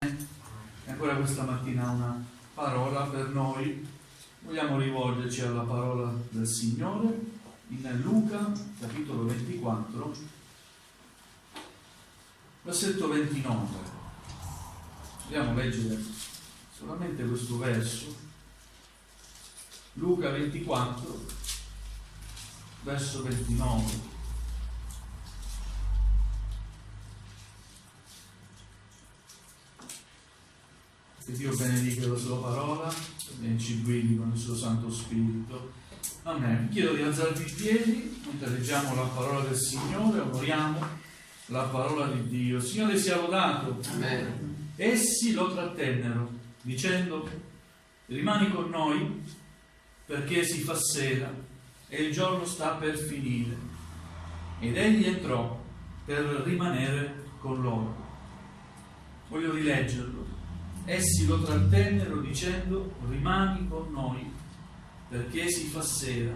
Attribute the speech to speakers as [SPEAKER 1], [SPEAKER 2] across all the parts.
[SPEAKER 1] E ancora questa mattina una parola per noi. Vogliamo rivolgerci alla parola del Signore in Luca, capitolo 24, versetto 29. Vogliamo leggere solamente questo verso. Luca 24, verso 29. Che Dio benedica la sua parola e ci guidi con il suo Santo Spirito. Amen. Chiedo di alzarvi in piedi mentre leggiamo la parola del Signore, onoriamo la parola di Dio. Signore sia lodato.
[SPEAKER 2] Amen.
[SPEAKER 1] Essi lo trattennero, dicendo: rimani con noi, perché si fa sera e il giorno sta per finire. Ed egli entrò per rimanere con loro. Voglio rileggerlo. Essi lo trattennero dicendo: rimani con noi, perché si fa sera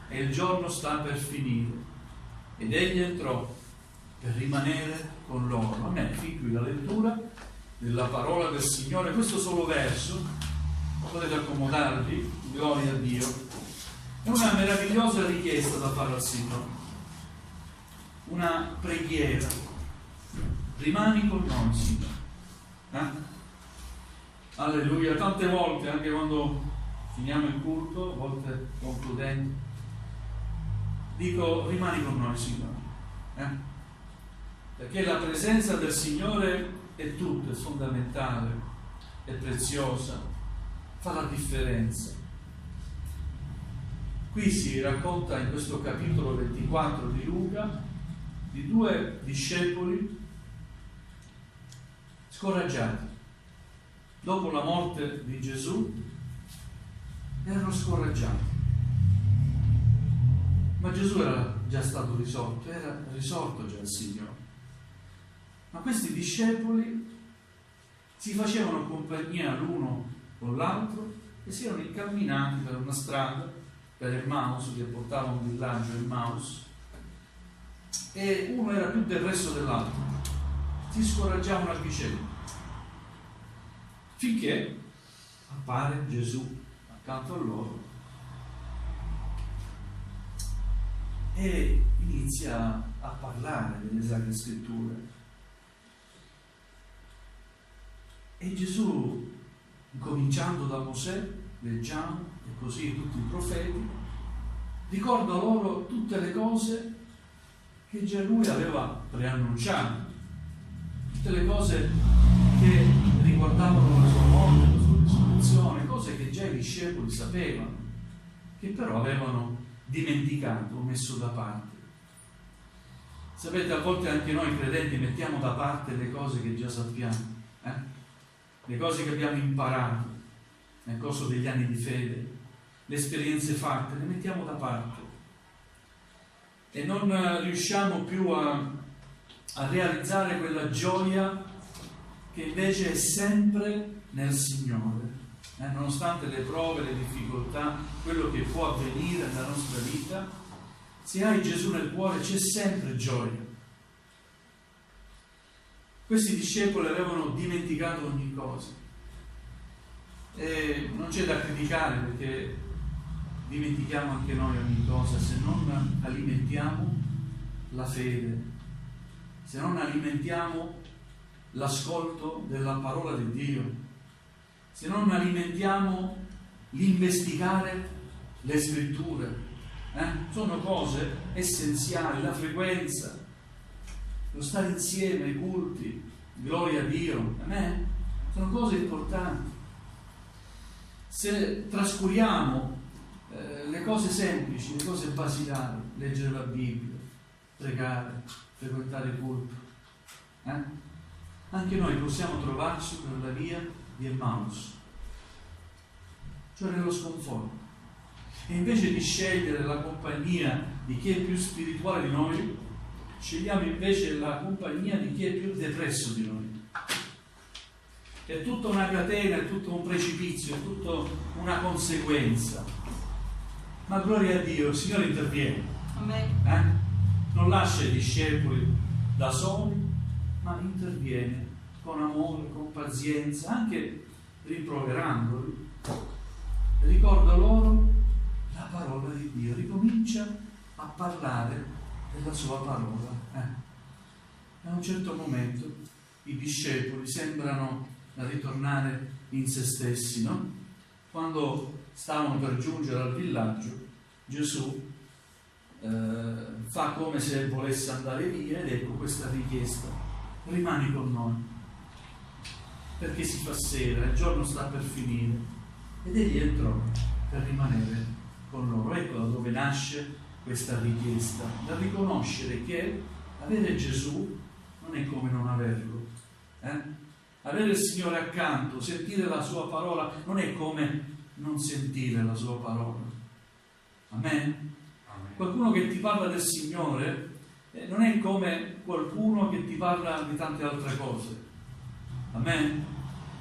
[SPEAKER 1] e il giorno sta per finire. Ed egli entrò per rimanere con loro. Amen. Fin qui la lettura della parola del Signore. Questo solo verso, potete accomodarvi, gloria a Dio, è una meravigliosa richiesta da fare al Signore, una preghiera. Rimani con noi, Signore. Alleluia. Tante volte, anche quando finiamo il culto, a volte concludendo, dico: rimani con noi, Signore, perché la presenza del Signore è tutto, è fondamentale, è preziosa, fa la differenza. Qui si racconta in questo capitolo 24 di Luca di due discepoli scoraggiati. Dopo la morte di Gesù erano scoraggiati, ma Gesù era già stato risorto, era risorto già il Signore. Ma questi discepoli si facevano compagnia l'uno con l'altro e si erano incamminati per una strada, per Emmaus, che portava a un villaggio Emmaus, e uno era più depresso dell'altro, si scoraggiavano a vicenda, finché appare Gesù accanto a loro e inizia a parlare delle Sacre Scritture. E Gesù, cominciando da Mosè, leggiamo, e così tutti i profeti, ricorda loro tutte le cose che già lui aveva preannunciato, tutte le cose che riguardavano la sua morte, la sua risurrezione, cose che già i discepoli sapevano, che però avevano dimenticato o messo da parte. Sapete, a volte anche noi credenti mettiamo da parte le cose che già sappiamo, le cose che abbiamo imparato nel corso degli anni di fede, le esperienze fatte, le mettiamo da parte e non riusciamo più a realizzare quella gioia che invece è sempre nel Signore, nonostante le prove, le difficoltà, quello che può avvenire nella nostra vita. Se hai Gesù nel cuore c'è sempre gioia. Questi discepoli avevano dimenticato ogni cosa e non c'è da criticare, perché dimentichiamo anche noi ogni cosa se non alimentiamo la fede, se non alimentiamo l'ascolto della parola di Dio, se non alimentiamo l'investigare le Scritture. Sono cose essenziali, la frequenza, lo stare insieme ai culti, gloria a Dio, amen? Sono cose importanti. Se trascuriamo le cose semplici, le cose basilari, leggere la Bibbia, pregare, frequentare il culto, anche noi possiamo trovarci per la via di Emmaus, cioè nello sconforto. E invece di scegliere la compagnia di chi è più spirituale di noi, scegliamo invece la compagnia di chi è più depresso di noi. È tutta una catena, è tutto un precipizio, è tutta una conseguenza. Ma gloria a Dio, il Signore interviene.
[SPEAKER 2] Amen.
[SPEAKER 1] Non lascia i discepoli da soli, ma interviene con amore, con pazienza, anche rimproverandoli, ricorda loro la parola di Dio, ricomincia a parlare della sua parola. A un certo momento i discepoli sembrano ritornare in se stessi, no? Quando stavano per giungere al villaggio, Gesù fa come se volesse andare via ed ecco questa richiesta: rimani con noi, perché si fa sera, il giorno sta per finire. Ed egli entrò per rimanere con loro. Ecco da dove nasce questa richiesta, da riconoscere che avere Gesù non è come non averlo. Avere il Signore accanto, sentire la sua parola, non è come non sentire la sua parola. Amen? Qualcuno che ti parla del Signore non è come qualcuno che ti parla di tante altre cose. Amen?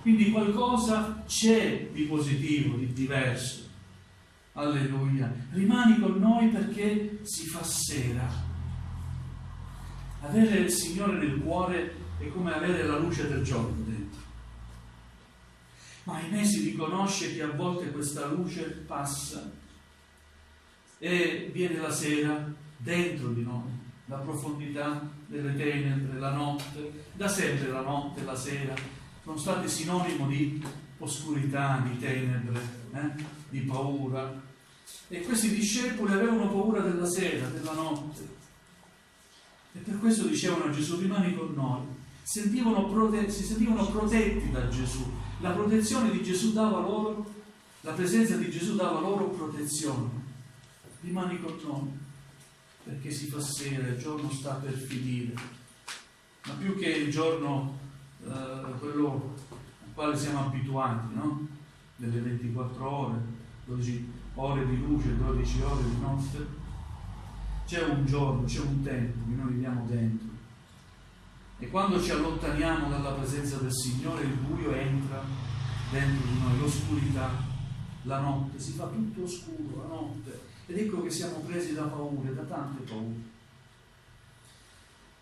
[SPEAKER 1] Quindi qualcosa c'è di positivo, di diverso. Alleluia. Rimani con noi perché si fa sera. Avere il Signore nel cuore è come avere la luce del giorno dentro. Ma ahimè si riconosce che a volte questa luce passa e viene la sera dentro di noi, la profondità delle tenebre, la notte. Da sempre la notte e la sera sono state sinonimo di oscurità, di tenebre, di paura. E questi discepoli avevano paura della sera, della notte. E per questo dicevano a Gesù: rimani con noi. Si sentivano protetti da Gesù. La protezione di Gesù dava loro, la presenza di Gesù dava loro protezione. Rimani con noi, perché si fa sera, il giorno sta per finire. Ma più che il giorno, quello al quale siamo abituati, no? Delle 24 ore, 12 ore di luce, 12 ore di notte, c'è un giorno, c'è un tempo che noi viviamo dentro. E quando ci allontaniamo dalla presenza del Signore, il buio entra dentro di noi, l'oscurità, la notte, si fa tutto oscuro, la notte. Ed ecco che siamo presi da paure, da tante paure.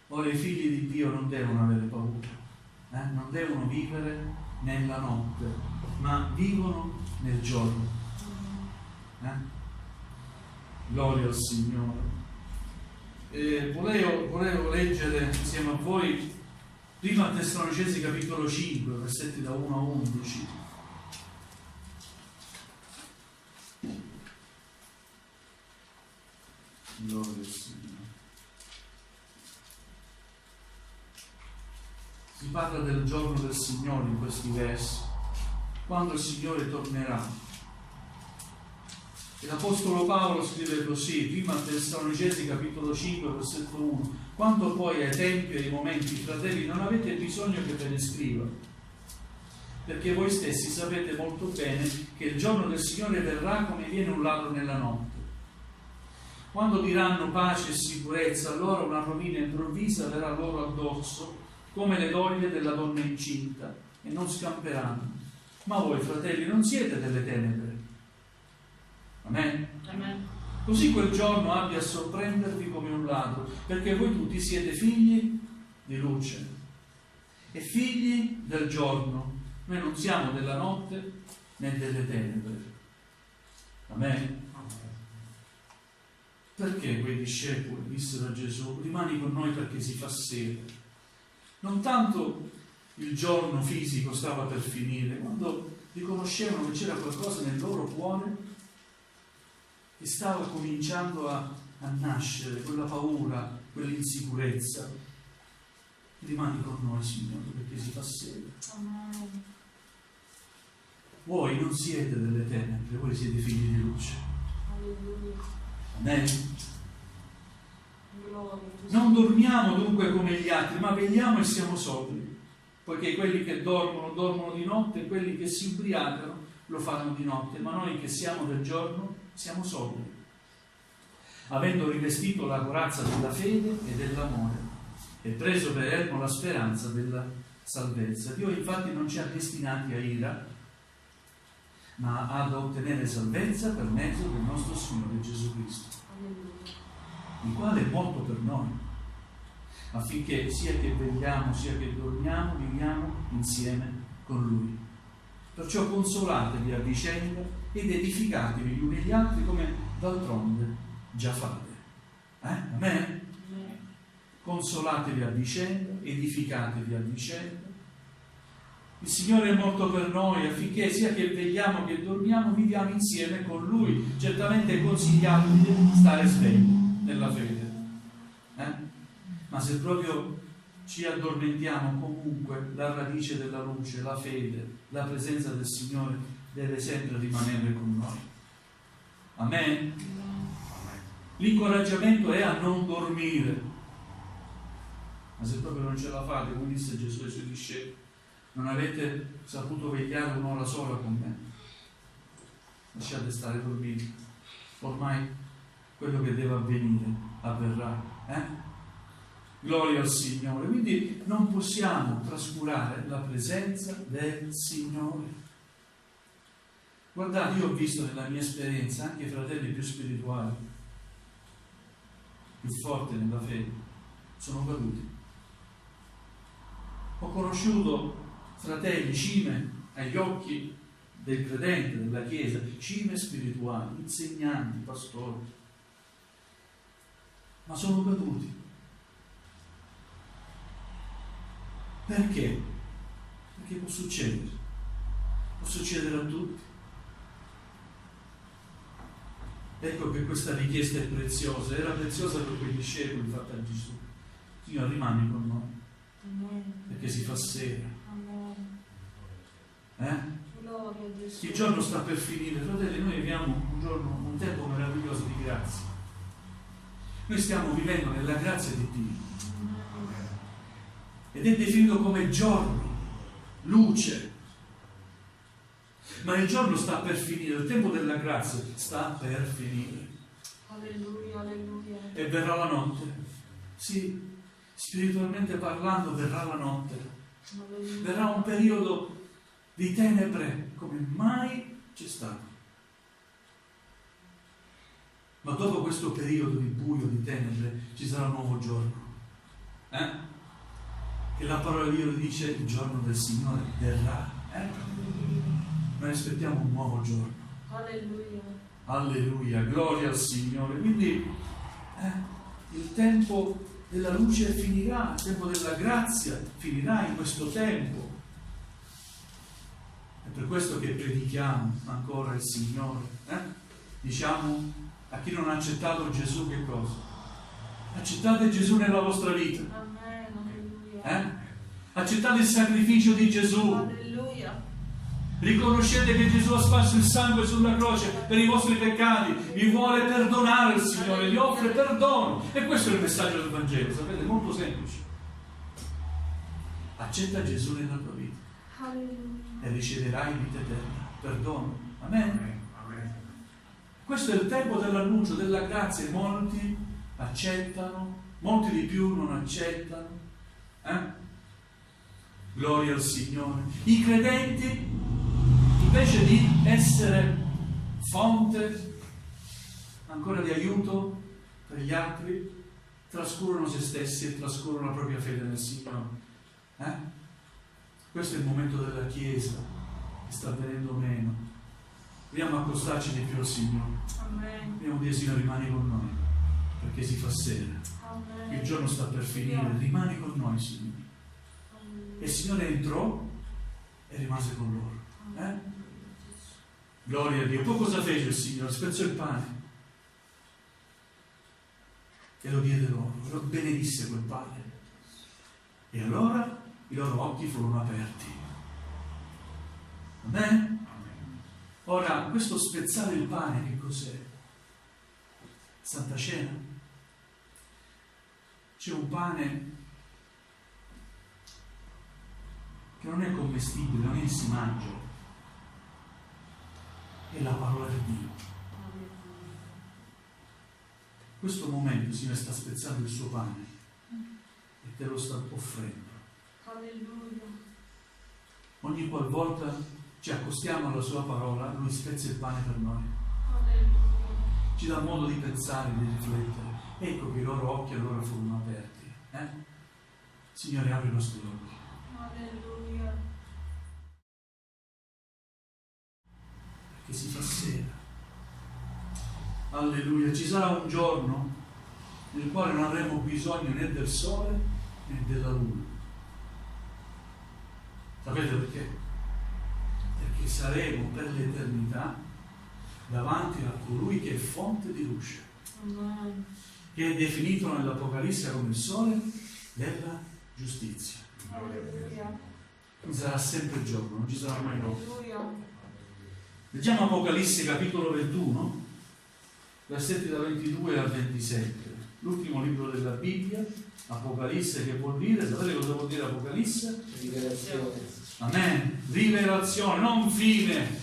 [SPEAKER 1] Ora i figli di Dio non devono avere paura, non devono vivere nella notte, ma vivono nel giorno. Gloria al Signore. Volevo leggere insieme a voi prima Tessalonicesi capitolo 5, versetti da 1 a 11. Gloria al Signore. Si parla del giorno del Signore in questi versi, quando il Signore tornerà. E l'Apostolo Paolo scrive così, prima Tessalonicesi capitolo 5, versetto 1: quanto poi ai tempi e ai momenti, fratelli, non avete bisogno che ve ne scriva, perché voi stessi sapete molto bene che il giorno del Signore verrà come viene un ladro nella notte. Quando diranno pace e sicurezza, allora una rovina improvvisa verrà loro addosso, come le doglie della donna incinta, e non scamperanno. Ma voi, fratelli, non siete delle tenebre. Amen? Amen. Così quel giorno abbia a sorprendervi come un ladro, perché voi tutti siete figli di luce e figli del giorno. Noi non siamo della notte né delle tenebre. Amen? Perché quei discepoli dissero a Gesù: rimani con noi perché si fa sera? Non tanto il giorno fisico stava per finire, quando riconoscevano che c'era qualcosa nel loro cuore che stava cominciando a nascere, quella paura, quell'insicurezza. Rimani con noi, Signore, perché si fa sera. Voi non siete delle tenebre, voi siete figli di luce. Amen. Non dormiamo dunque come gli altri, ma vegliamo e siamo sobri, poiché quelli che dormono di notte, e quelli che si ubriacano lo fanno di notte, ma noi che siamo del giorno siamo sobri, avendo rivestito la corazza della fede e dell'amore e preso per elmo la speranza della salvezza. Dio infatti non ci ha destinati a ira, ma ad ottenere salvezza per mezzo del nostro Signore Gesù Cristo, il quale è morto per noi, affinché sia che vegliamo sia che dormiamo, viviamo insieme con Lui. Perciò consolatevi a vicenda ed edificatevi gli uni gli altri come d'altronde già fate. Amen? Consolatevi a vicenda, edificatevi a vicenda. Il Signore è morto per noi affinché sia che vegliamo che dormiamo viviamo insieme con Lui. Certamente è consigliabile stare svegli nella fede. Ma se proprio ci addormentiamo, comunque la radice della luce, la fede, la presenza del Signore deve sempre rimanere con noi. Amen? L'incoraggiamento è a non dormire. Ma se proprio non ce la fate, come disse Gesù ai suoi discepoli, non avete saputo vegliare un'ora sola con me, lasciate stare dormiti. Ormai quello che deve avvenire avverrà. Gloria al Signore. Quindi non possiamo trascurare la presenza del Signore. Guardate, io ho visto nella mia esperienza anche i fratelli più spirituali, più forti nella fede, sono caduti. Ho conosciuto fratelli, cime agli occhi del credente, della Chiesa, cime spirituali, insegnanti, pastori, ma sono caduti. Perché? Perché può succedere a tutti. Ecco che questa richiesta è preziosa, era preziosa per quei discepoli fatta a Gesù. Signore, rimani con noi, perché si fa sera. Il giorno sta per finire, fratelli, noi viviamo un tempo meraviglioso di grazia. Noi stiamo vivendo nella grazia di Dio. Ed è definito come giorno, luce. Ma il giorno sta per finire, il tempo della grazia sta per finire.
[SPEAKER 2] Alleluia, alleluia.
[SPEAKER 1] E verrà la notte. Sì, spiritualmente parlando verrà la notte.
[SPEAKER 2] Alleluia.
[SPEAKER 1] Verrà un periodo di tenebre come mai c'è stato. Ma dopo questo periodo di buio, di tenebre, ci sarà un nuovo giorno. Che la parola di Dio dice: il giorno del Signore verrà. Noi aspettiamo un nuovo giorno.
[SPEAKER 2] Alleluia.
[SPEAKER 1] Alleluia, gloria al Signore. Quindi il tempo della luce finirà, il tempo della grazia finirà in questo tempo. È per questo che predichiamo ancora il Signore. Diciamo a chi non ha accettato Gesù che cosa? Accettate Gesù nella vostra vita.
[SPEAKER 2] Amen, alleluia.
[SPEAKER 1] Accettate il sacrificio di Gesù.
[SPEAKER 2] Alleluia.
[SPEAKER 1] Riconoscete che Gesù ha sparso il sangue sulla croce per i vostri peccati, vi vuole perdonare il Signore, vi offre perdono. E questo è il messaggio del Vangelo, sapete, molto semplice. Accetta Gesù nella tua vita.
[SPEAKER 2] Alleluia.
[SPEAKER 1] E riceverai vita eterna, perdono. Amen. Questo è il tempo dell'annuncio della grazia. Molti accettano, molti di più non accettano. Gloria al Signore. I credenti, invece di essere fonte ancora di aiuto per gli altri, trascurano se stessi e trascurano la propria fede nel Signore. Questo è il momento della Chiesa che sta venendo meno. Dobbiamo accostarci di più al Signore.
[SPEAKER 2] Amen.
[SPEAKER 1] Dobbiamo dire: Signore, rimani con noi, perché si fa sera.
[SPEAKER 2] Amen.
[SPEAKER 1] Il giorno sta per finire, rimani con noi, Signore. E il Signore entrò e rimase con loro. Gloria a Dio. Poi cosa fece il Signore? Spezzò il pane e lo diede loro, lo benedisse quel pane. E allora i loro occhi furono aperti. Amen? Ora, questo spezzare il pane che cos'è? Santa Cena. C'è un pane che non è commestibile, non è che si mangia, è la parola di Dio. In questo momento il Signore sta spezzando il suo pane e te lo sta offrendo.
[SPEAKER 2] Alleluia.
[SPEAKER 1] Ogni qualvolta ci accostiamo alla sua parola, Lui spezza il pane per noi.
[SPEAKER 2] Alleluia.
[SPEAKER 1] Ci dà modo di pensare, di riflettere. Ecco che i loro occhi allora furono aperti. Signore, apri i nostri occhi.
[SPEAKER 2] Alleluia.
[SPEAKER 1] Che si fa sera. Alleluia. Ci sarà un giorno nel quale non avremo bisogno né del sole né della luna. Sapete perché? Perché saremo per l'eternità davanti a colui che è fonte di luce,
[SPEAKER 2] Amen.
[SPEAKER 1] che è definito nell'Apocalisse come il sole della giustizia.
[SPEAKER 2] Alleluia.
[SPEAKER 1] Quindi sarà sempre il giorno, non ci sarà mai notte.
[SPEAKER 2] Alleluia.
[SPEAKER 1] Leggiamo Apocalisse capitolo 21, versetti da 22 a 27. L'ultimo libro della Bibbia, Apocalisse, che vuol dire, sapete cosa vuol dire Apocalisse?
[SPEAKER 3] Rivelazione.
[SPEAKER 1] Amen. Rivelazione, non fine.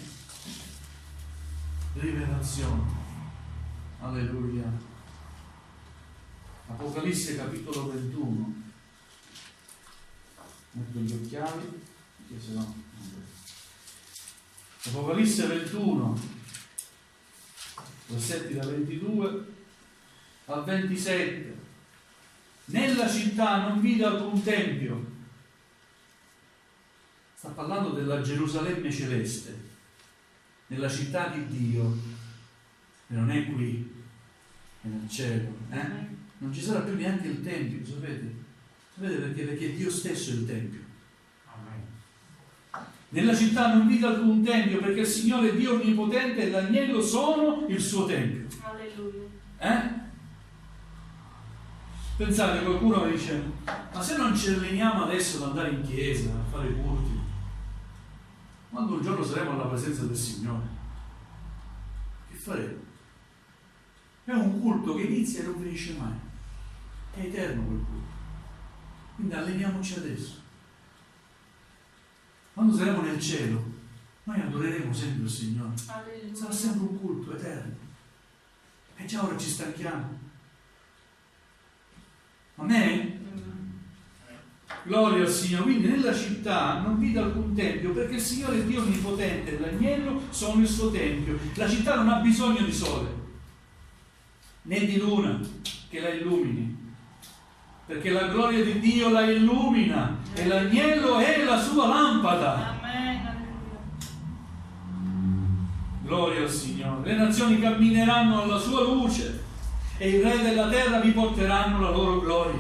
[SPEAKER 1] Rivelazione. Alleluia. Apocalisse capitolo 21. Metto gli occhiali, perché sennò... Apocalisse 21, versetti da 22 a 27. Nella città non vide alcun tempio. Sta parlando della Gerusalemme celeste, nella città di Dio, e non è qui, è nel cielo. Non ci sarà più neanche il tempio, sapete? Sapete perché? Perché Dio stesso è il tempio. Nella città non vide alcun tempio, perché il Signore Dio Onnipotente e l'agnello sono il suo tempio.
[SPEAKER 2] Alleluia.
[SPEAKER 1] Pensate, qualcuno dice: ma se non ci alleniamo adesso ad andare in chiesa, a fare culti, quando un giorno saremo alla presenza del Signore, che faremo? È un culto che inizia e non finisce mai, è eterno quel culto. Quindi alleniamoci adesso. Quando saremo nel cielo, noi adoreremo sempre il Signore.
[SPEAKER 2] Alleluia.
[SPEAKER 1] Sarà sempre un culto eterno. E già ora ci stanchiamo. Amen? Gloria al Signore. Quindi nella città non vide alcun tempio, perché il Signore Dio Onnipotente e l'agnello sono il suo tempio. La città non ha bisogno di sole, né di luna che la illumini, perché la gloria di Dio la illumina e l'agnello è la sua lampada.
[SPEAKER 2] Amen. Alleluia.
[SPEAKER 1] Gloria al Signore. Le nazioni cammineranno alla sua luce e i re della terra vi porteranno la loro gloria.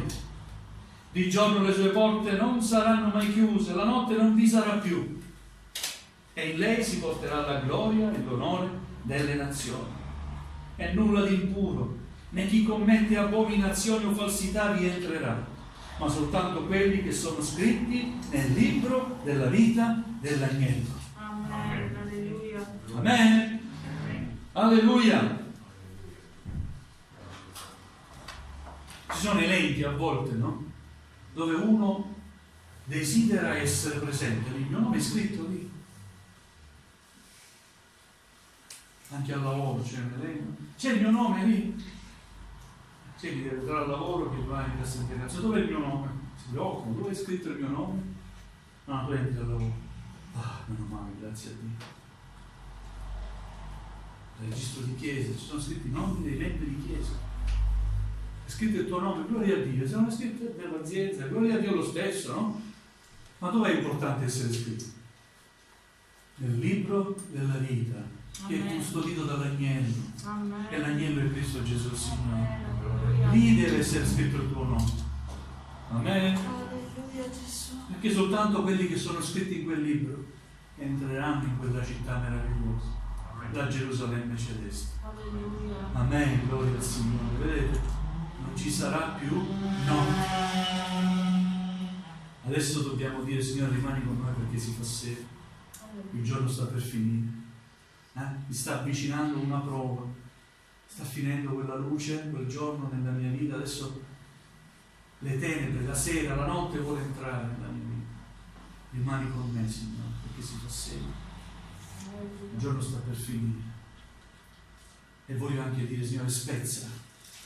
[SPEAKER 1] Di giorno le sue porte non saranno mai chiuse, la notte non vi sarà più. E in lei si porterà la gloria e l'onore delle nazioni. E nulla di impuro, né chi commette abominazioni o falsità vi entrerà, ma soltanto quelli che sono scritti nel libro della vita dell'agnello.
[SPEAKER 2] Amen. Alleluia.
[SPEAKER 1] Amen. Alleluia. Ci sono elenchi a volte, no? Dove uno desidera essere presente, il mio nome è scritto lì. Anche al lavoro c'è un elenco. C'è il mio nome lì. C'è chi deve andare al lavoro, che va in cassa integrazione. Dove è il mio nome? Si preoccupa, dove è scritto il mio nome? No, tu entri al lavoro. Ah, meno male, grazie a Dio. Registro di chiesa, ci sono scritti i nomi dei membri di chiesa. È scritto il tuo nome, gloria a Dio. Se non è scritto nell'azienda, gloria a Dio lo stesso, no? Ma dove è importante essere scritto? Nel libro della vita, che è custodito dall'agnello.
[SPEAKER 2] Amen.
[SPEAKER 1] E l'agnello è Cristo Gesù il Signore.
[SPEAKER 2] Alleluia.
[SPEAKER 1] Lì deve essere scritto il tuo nome. Amen.
[SPEAKER 2] Alleluia, Gesù.
[SPEAKER 1] Perché soltanto quelli che sono scritti in quel libro entreranno in quella città meravigliosa, la Gerusalemme celeste.
[SPEAKER 2] Alleluia.
[SPEAKER 1] Amen, gloria al Signore. Vedete? Non ci sarà più notte. Adesso dobbiamo dire: Signore, rimani con noi perché si fa sera. Il giorno sta per finire. Mi sta avvicinando una prova. Sta finendo quella luce, quel giorno nella mia vita. Adesso le tenebre, la sera, la notte vuole entrare nella mia vita. Rimani con me, Signore, perché si fa sera. Il giorno sta per finire. E voglio anche dire: Signore, spezza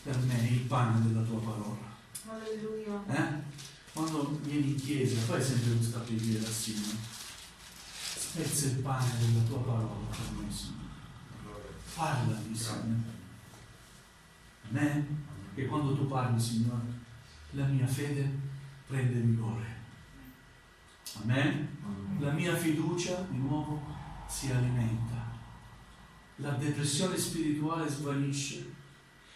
[SPEAKER 1] per me il pane della tua parola.
[SPEAKER 2] Alleluia.
[SPEAKER 1] Quando vieni in chiesa, fai sempre questa preghiera al Signore. Spezza il pane della tua parola per me, Signore. Parlami, Signore. Amen. E quando tu parli, Signore, la mia fede prende vigore. Amen? La mia fiducia di nuovo si alimenta. La depressione spirituale svanisce.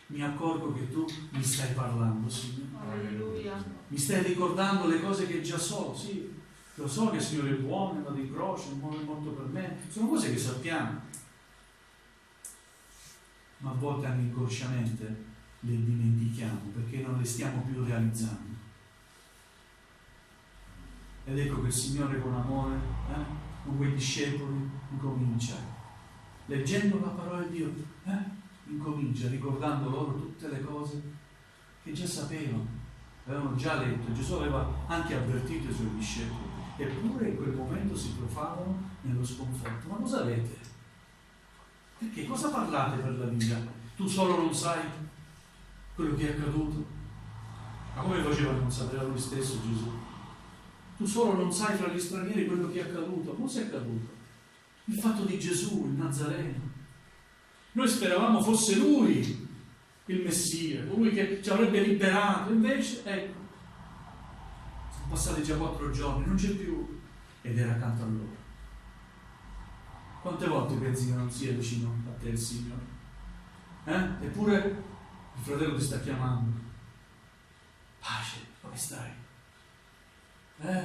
[SPEAKER 1] Mi accorgo che tu mi stai parlando, Signore.
[SPEAKER 2] Alleluia.
[SPEAKER 1] Mi stai ricordando le cose che già so, sì. Lo so che il Signore è buono, è andato in croce, è morto per me. Sono cose che sappiamo. Ma a volte anche inconsciamente le dimentichiamo perché non le stiamo più realizzando. Ed ecco che il Signore con amore, con quei discepoli, incomincia. Leggendo la parola di Dio, incomincia ricordando loro tutte le cose che già sapevano, avevano già letto. Gesù aveva anche avvertito i suoi discepoli, eppure in quel momento si profanano nello sconforto. Ma cosa avete? Perché cosa parlate per la vita? Tu solo non sai quello che è accaduto? Ma come faceva a non sapere lui stesso Gesù? Tu solo non sai fra gli stranieri quello che è accaduto. Cosa è accaduto? Il fatto di Gesù, il Nazareno. Noi speravamo fosse lui il Messia, colui che ci avrebbe liberato, invece, ecco, sono passati già 4 giorni, non c'è più, ed era accanto a loro. Quante volte pensi che non sia vicino a te il Signore? Eppure il fratello ti sta chiamando. Pace, come stai?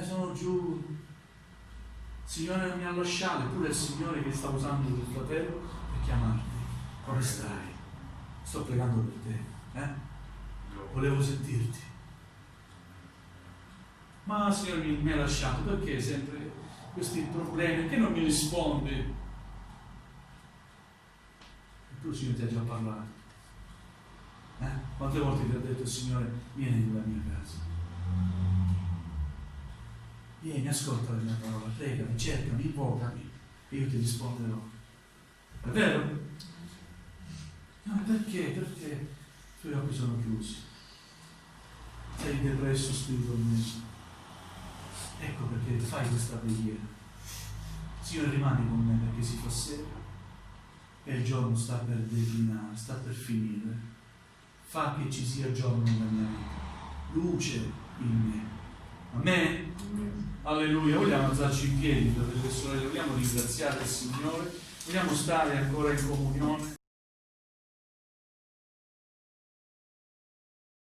[SPEAKER 1] Sono giù. Il Signore non mi ha lasciato, eppure è il Signore che sta usando il fratello per chiamarti. Come stai? Sto pregando per te. Volevo sentirti. Ma il Signore mi ha lasciato, perché sempre questi problemi? Perché non mi rispondi? E tu il Signore ti ha già parlato. Quante volte ti ha detto il Signore, vieni nella mia casa? Vieni, ascolta la mia parola, pregami, cercami, invocami e io ti risponderò. È vero? No, perché? Perché i tuoi occhi sono chiusi. Sei depresso spiritualmente. Ecco perché fai questa preghiera. Signore, rimani con me perché si fa sera e il giorno sta per declinare, sta per finire. Fa che ci sia giorno nella mia vita, luce in me. Amen? Alleluia. Vogliamo alzarci in piedi, fratelli e sorelle, vogliamo ringraziare il Signore, vogliamo stare ancora in comunione.